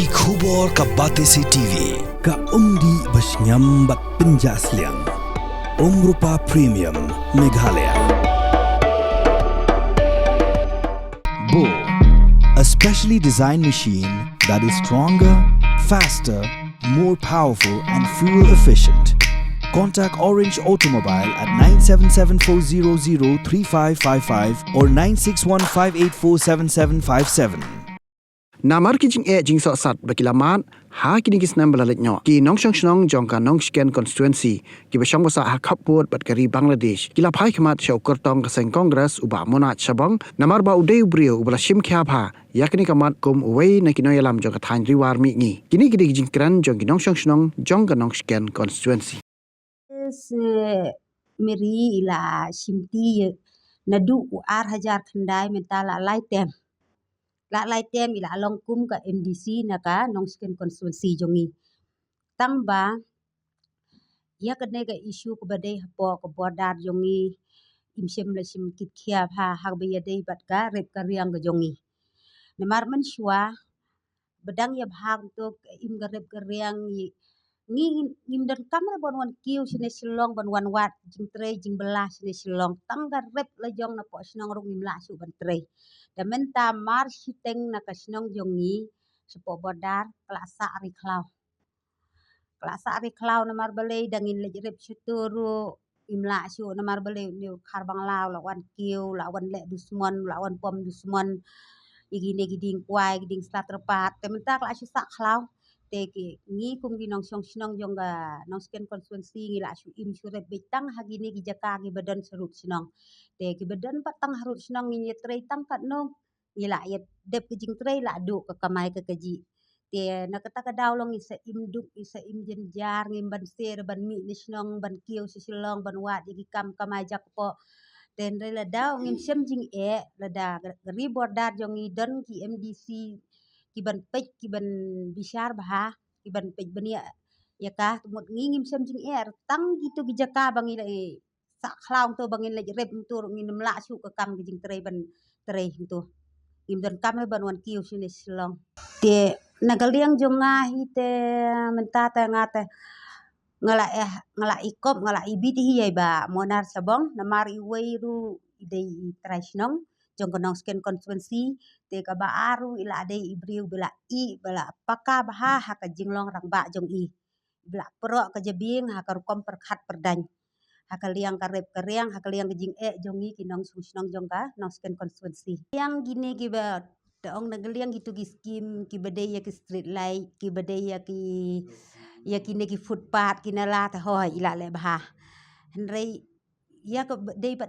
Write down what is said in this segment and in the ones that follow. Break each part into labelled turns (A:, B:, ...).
A: Ki khubor ka bate se TV
B: ka umdi basnyam bat penjasliang Rupa Premium Meghalaya. Bo, a specially designed machine that is stronger, faster, more powerful and fuel efficient. Contact Orange Automobile at 977-400-3555 or 9615847757.
C: Namar ki jing jing so sat bakilaman ha kini kis nam balalet nyo ki nong shong shnong jong ka nong scan constituency ki ba shong basa ha khapot bat kari Bangladesh kila phai khmat shau kertong ka seng congress uba monat shabang namar ba udeu brio ubala shim khya pha yakni kamat kum uwei na kinoyalam jong ka than riwar mi ngi kini ki jing kran jong ki nong shong shnong jong ka nong scan constituency
D: meri ila shimti nadu ar hajar khandai mentala laitem ila longkum ka MDC naka nong skin constituency jongi tangba ya kadne ka issue ko badai hapo ko bodar jongi imsem la sim kitkhia pha hagbe yadai bat ka rep ka riang ka jongi namar man shwa bedang ya bhag to im ga rep ka riang ngim dan kamera bon wan kiu sine silong bon wan wat jing tre jing belas sine silong tangga rep la jong na po sinong rong ngim la su ban tre da menta mar siteng na ka sinong jongi sepo bodar klasa ari klau na mar balei dangin le rep suturu imla su na mar balei ni kharbang lao la wan kiu la wan le dusmon la wan pom dusmon igine giding kwai giding slaterpat te menta kla su sak klau te ki ngi kum gi nong song sinong jong ga nong sken constituency ngi la su im su rep betang hagine gi jaka gi badan serut sinong te ki badan patang harut sinong ngi trei tang kat nong ngi la yet dep ki jing trei la du ka kamai ka kaji te na kata ka dawlong isa im duk isa im jenjar ngi ban ser ban mi ni sinong ban kiu si silong ban wat gi kam kamai jak po ten re la daw ngim sem jing la da ri bordar jong i don ki MDC ki ban pej ki ban bishar bah ki ban pej bania ya ka mut ngim sem jing tang gitu gi jaka bangi la sak khlaung to bangin la rep tu ngin la su ka kam gi jing trei ban trei tu ngim dan kam ban wan kiu sini silong te nagaliang jonga hi te menta ta ngate ngala ikop ngala ibit hi ba monar sabong namar i weiru idei traisnong jong konong sken constituency te ka ba aru ila dei ibriu bela bela paka bah ha ka jinglong rang ba jong i bela pro ka jabing ha ka kom perkhat perdany ha ka liang ka rep ka riang ha ka liang ka jing jongi ki nong susnong jong ka nong sken constituency yang gini ki ba taong nagaliang gitu ki skim ki badai ya ki street light ki badai ya ki ne ki footpath ki nala ta hoi ila le bah henrei ya ka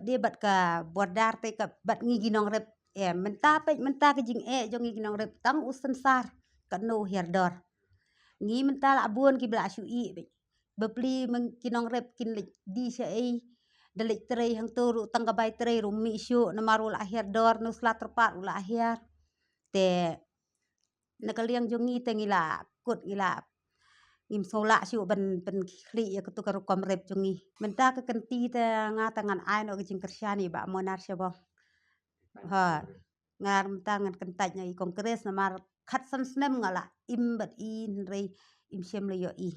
D: debat ka bordar te ka bat ngi ginong rep menta ka jing jong ngi ginong rep tang usen sar ka no herdor ngi menta la buon ki bla su i bepli kinong rep kin di sa dalek trei hang toru tang ka bai trei rum mi su na maru la herdor no slat terpat ula her te nakaliang jong ngi te ngila kut ngila ngim sola su ban khli ya kutu karu kom rep jongi menta ka kenti ta nga tangan ai no jing kersyani ba monar syabo ha ngar menta ngan kentaj nya i kongres na mar khat san snem ngala im bat in rei im sem le yo i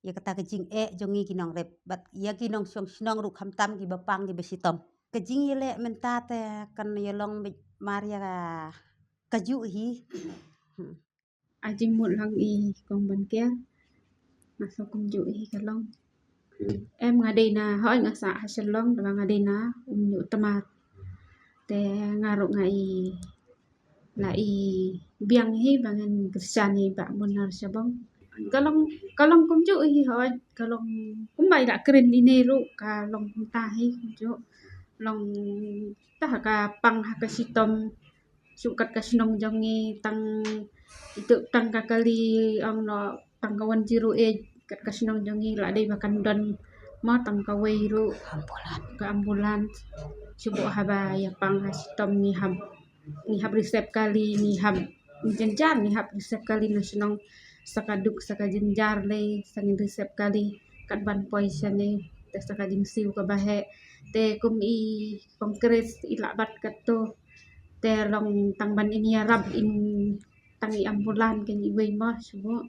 D: ya kata ka jing jongi kinong rep bat ya kinong song snong ru kham tam ki bapang ki besitom ka jing yele menta ta kan yelong maria kaju hi
E: ajing một lần y còn bên kia mà sao cũng dụ hi cả long em ngà đi na hỏi ngà xã sơn long và ngà đi na nhụ tamat te ngà rụng ngà y là y biang hi và ngân kristian hi bạn muốn nào sao bông cả long cũng dụ hi hỏi cả long cũng vậy là keren ini ru cả long ta hi cũng dụ long ta cả pang ka sitom sukat kasinong jongi tang itu tang kakali ang no tang kawan jiru kat kasinong jongi la dei makan don ma tang kawai ru ambulan subo haba ya pang hasitom ni hab resep kali ni hab jenjar ni hab resep kali nasionong sakaduk sakajenjar le sangin resep kali kat ban poison ni te sakajing siu ka bahe te kum i kongres ilabat kat to te long tang ban ini rab in tangi ambulan kan iwe mah semua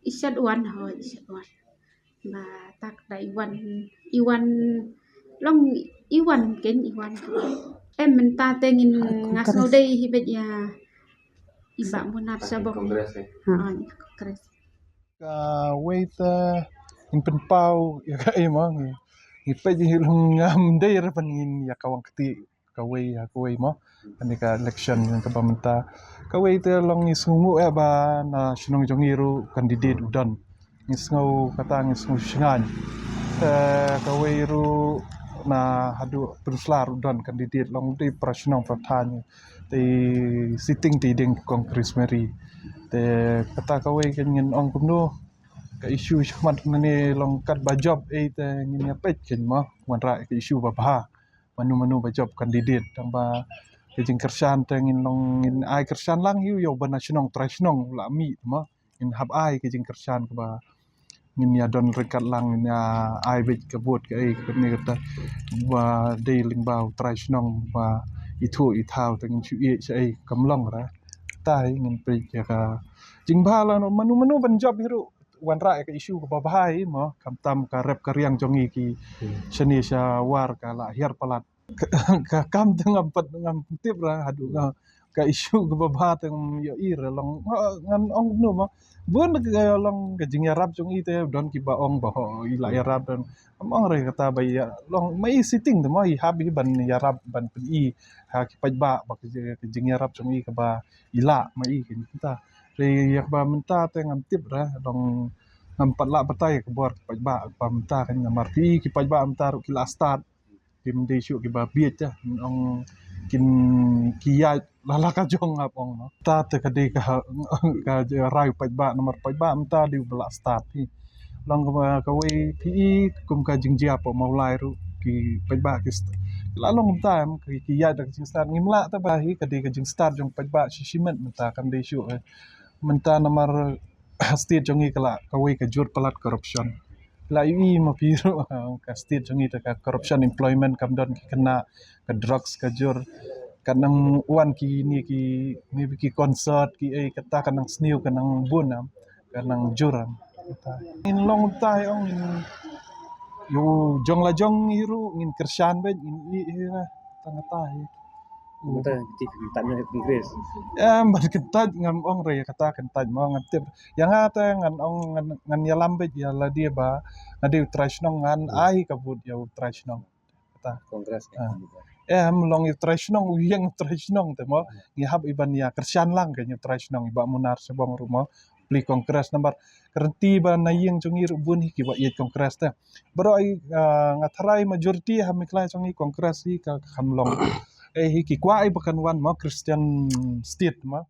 E: isat wan ho isat wan mà tak da Iwan long Iwan ken Iwan em mình ta tengin ngasno dei hibet ya iba munat sabong kongres
F: wait in penpau ya ka emang ipe ji long ngam dei rapan in ya kawang keti kawai mo anika election yang ka pamenta kawai te long isungu ya ba na sinong jongiru kandidat udan ngisngau kata ngisngau singan kawai ru na hadu perslar udan kandidat long di prasinong pratanya te sitting ti ding kongres meri te kata kawai kenyen ong kumno ka isu shmat nani long kat bajob te ngin ya pet ken mo wanra ka isu babha manu bajob kandidat tamba kejing kersan tengin long in ai kersan lang hiu yo bana sinong trasnong la mi mo in hab ai kejing kersan ba ngin ya don rekat lang ya ai bet kabut ka ai ni kata ba dei lingbau trasnong ba itu itau tengin chu ye sai kamlong ra tai ngin pe ya ka jingba la no manu banjob hiru wanra ka isu ka babhai mo kamtam ka rep karyang jongi ki seni sya war ka la hiar palat ka kam tengam pat ngam tip ra hadu ka isu ka babha teng yo ir long ngan ong nu ma bun ka long ka jing yarab jongi te don ki ba ong ba ho ila yarab dan among re kata ba ya long mai sitting de mo i habi ban yarab ban pi ha ki paj ba ka jing yarab jongi ka ba ila mai kin kita re yak ba menta te ngam tip ra long ngam pat la batai ka bor paj ba pa menta kan ngamar pi ki paj ba menta ru ki la start kim de shu ki ba biet ja ong kin kiya lala ka jong apong no ta te ka de ka rai paj ba nomor paj ba menta di bela start pi long ka wei pi kum ka jingjia po maulai ru ki paj ba ki la long menta ki ya da jing start ngimla ta ba hi ka de ka jing start jong paj ba shishimen menta kan de shu menta nomor state jongi kala kawai ka jur palat corruption la ii ma piru ka state jongi ta ka corruption employment kam don ki kena ka drugs ka jur kanang wan ki ni ki maybe ki concert ki ai kata kanang sniu kanang bunam kanang juram in long tai ong in yo jong la jong iru ngin kersan ben in i tangatai
G: Mata tanya kongres.
F: ban kentaj ngam ong re kata kentaj mo ngam tip yang ata ngan ong ngan yalambe ya la dia ba ngadi trasnong ngan ai kabut ya trasnong kata
G: Kongres.
F: melong trasnong uyang trasnong te mo ngi hab iban ya kersian lang ke trasnong iba munar sebong rumo pli kongres nambar kerenti ba nayeng jongi rubun ki ba ye kongres te bro ai ngatharai majority ha miklai jongi kongres hi ka hamlong hiki kwa ai bakan wan ma Christian state ma